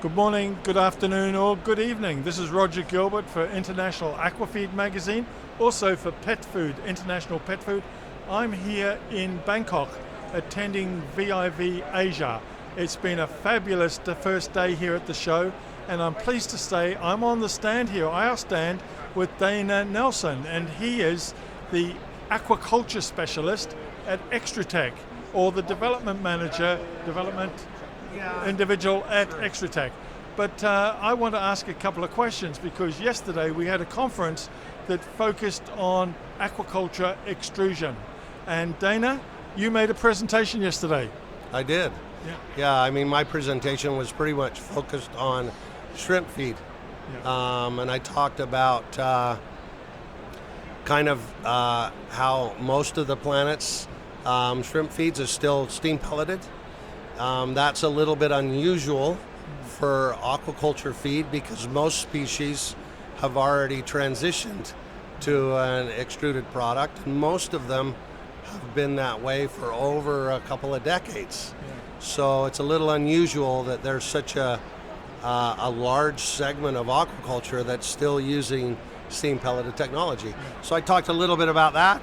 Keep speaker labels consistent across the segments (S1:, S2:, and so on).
S1: Good morning, good afternoon, or good evening. This is Roger Gilbert for International Aquafeed Magazine, also for Pet Food, International Pet Food. I'm here in Bangkok attending VIV Asia. It's been a fabulous first day here at the show, and I'm pleased to say I'm on the stand here, our stand, with Dana Nelson, and he is the aquaculture specialist at Extru-tech, or the development manager, individual at Extru-tech. But I want to ask a couple of questions, because yesterday we had a conference that focused on aquaculture extrusion. And Dana, you made a presentation yesterday.
S2: I did.
S1: Yeah.
S2: I mean, my presentation was pretty much focused on shrimp feed.
S1: Yeah.
S2: And I talked about how most of the planet's shrimp feeds is still steam pelleted. That's a little bit unusual for aquaculture feed because most species have already transitioned to an extruded product, and most of them have been that way for over a couple of decades.
S1: Yeah.
S2: So it's a little unusual that there's such a large segment of aquaculture that's still using steam pelleted technology.
S1: Yeah.
S2: So I talked a little bit about that,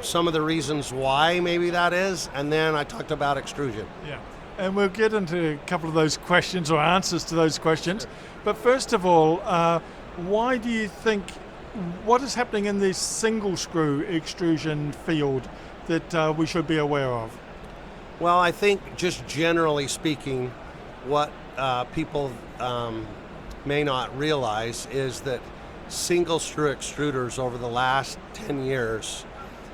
S2: some of the reasons why maybe that is, and then I talked about extrusion.
S1: Yeah, and we'll get into a couple of those questions or answers to those questions. But first of all, why do you think, what is happening in this single screw extrusion field that we should be aware of?
S2: Well, I think just generally speaking, what people may not realize is that single screw extruders over the last 10 years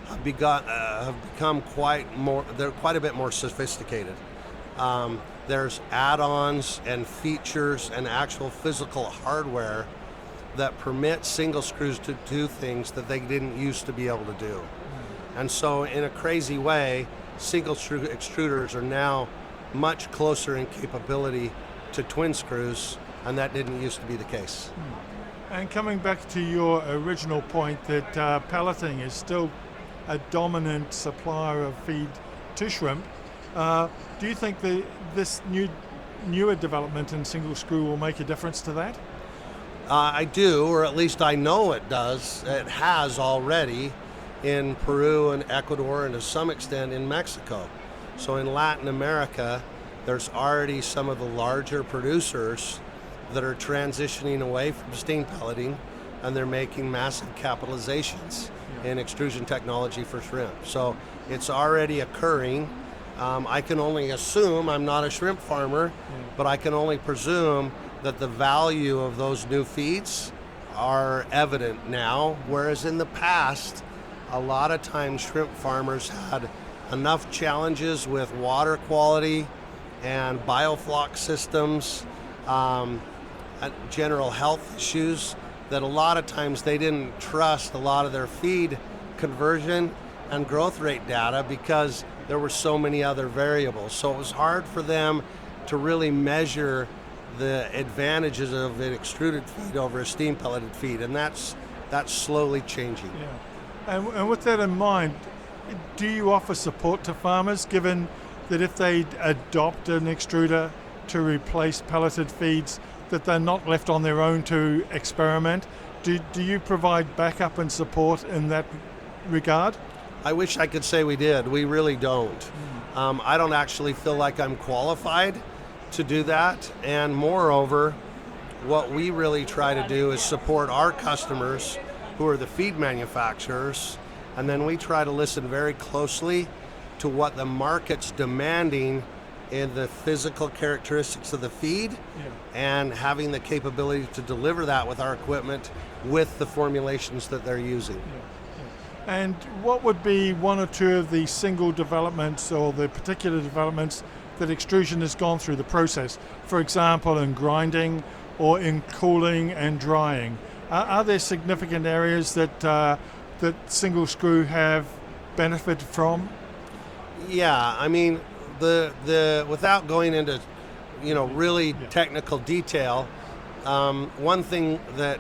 S2: have become quite a bit more sophisticated. There's add-ons and features and actual physical hardware that permit single screws to do things that they didn't used to be able to do. And so in a crazy way, single screw extruders are now much closer in capability to twin screws, and that didn't used to be the case.
S1: And coming back to your original point that pelleting is still a dominant supplier of feed to shrimp, do you think this newer development in single screw will make a difference to that?
S2: I do, or at least I know it does. It has already in Peru and Ecuador, and to some extent in Mexico. So in Latin America, there's already some of the larger producers that are transitioning away from steam pelleting, and they're making massive capitalizations in extrusion technology for shrimp. So it's already occurring. I can only assume, I'm not a shrimp farmer, but I can only presume that the value of those new feeds are evident now, whereas in the past, a lot of times shrimp farmers had enough challenges with water quality and biofloc systems, general health issues, that a lot of times they didn't trust a lot of their feed conversion and growth rate data because there were so many other variables. So it was hard for them to really measure the advantages of an extruded feed over a steam pelleted feed, and that's slowly changing.
S1: Yeah. And with that in mind, do you offer support to farmers, given that if they adopt an extruder to replace pelleted feeds, that they're not left on their own to experiment? Do you provide backup and support in that regard?
S2: I wish I could say we did. We really don't. I don't actually feel like I'm qualified to do that. And moreover, what we really try to do is support our customers, who are the feed manufacturers, and then we try to listen very closely to what the market's demanding in the physical characteristics of the feed, and having the capability to deliver that with our equipment with the formulations that they're using.
S1: And what would be one or two of the single developments or the particular developments that extrusion has gone through the process? For example, in grinding or in cooling and drying. Are there significant areas that single screw have benefited from?
S2: Yeah, I mean, the without going into really technical detail, one thing that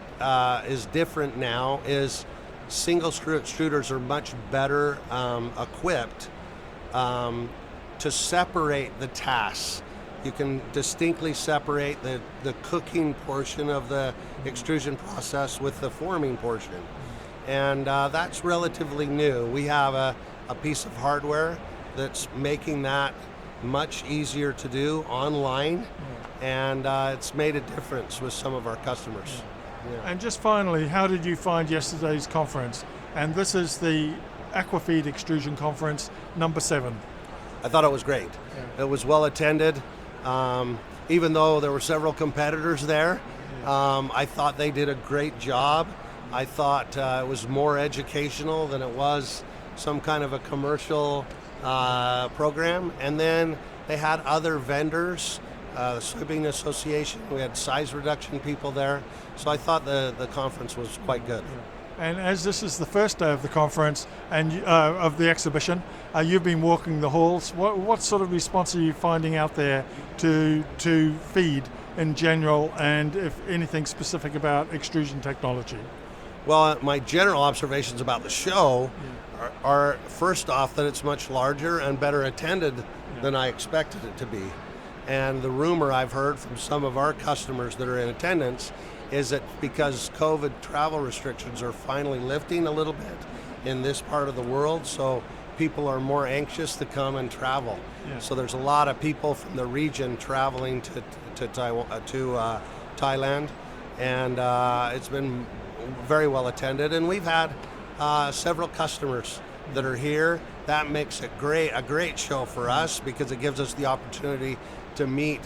S2: is different now is single screw extruders are much better equipped to separate the tasks You can distinctly separate the cooking portion of the extrusion process with the forming portion. And that's relatively new. We have a piece of hardware that's making that much easier to do online, and it's made a difference with some of our customers. Yeah.
S1: And just finally, how did you find yesterday's conference? And this is the Aquafeed Extrusion Conference number 7.
S2: I thought it was great.
S1: Yeah.
S2: It was well attended. Even though there were several competitors there, I thought they did a great job. I thought it was more educational than it was some kind of a commercial program. And then they had other vendors, the Soybean Association. We had size reduction people there. So I thought the conference was quite good.
S1: And as this is the first day of the conference and of the exhibition, you've been walking the halls. What sort of response are you finding out there to feed in general, and if anything specific about extrusion technology?
S2: Well, my general observations about the show are first off that it's much larger and better attended than I expected it to be. And the rumor I've heard from some of our customers that are in attendance is that because COVID travel restrictions are finally lifting a little bit in this part of the world, so people are more anxious to come and travel. Yeah. So there's a lot of people from the region traveling to Thailand, and it's been very well attended. And we've had several customers that are here. That makes it a great show for us because it gives us the opportunity to meet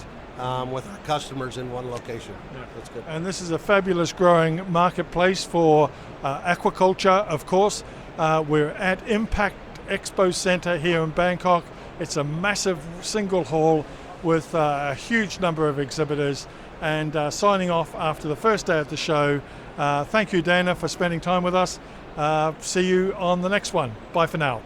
S2: with our customers in one location. Yeah. That's good.
S1: And this is a fabulous growing marketplace for aquaculture, of course. We're at Impact Expo Center here in Bangkok. It's a massive single hall with a huge number of exhibitors. And signing off after the first day of the show, thank you, Dana, for spending time with us. See you on the next one. Bye for now.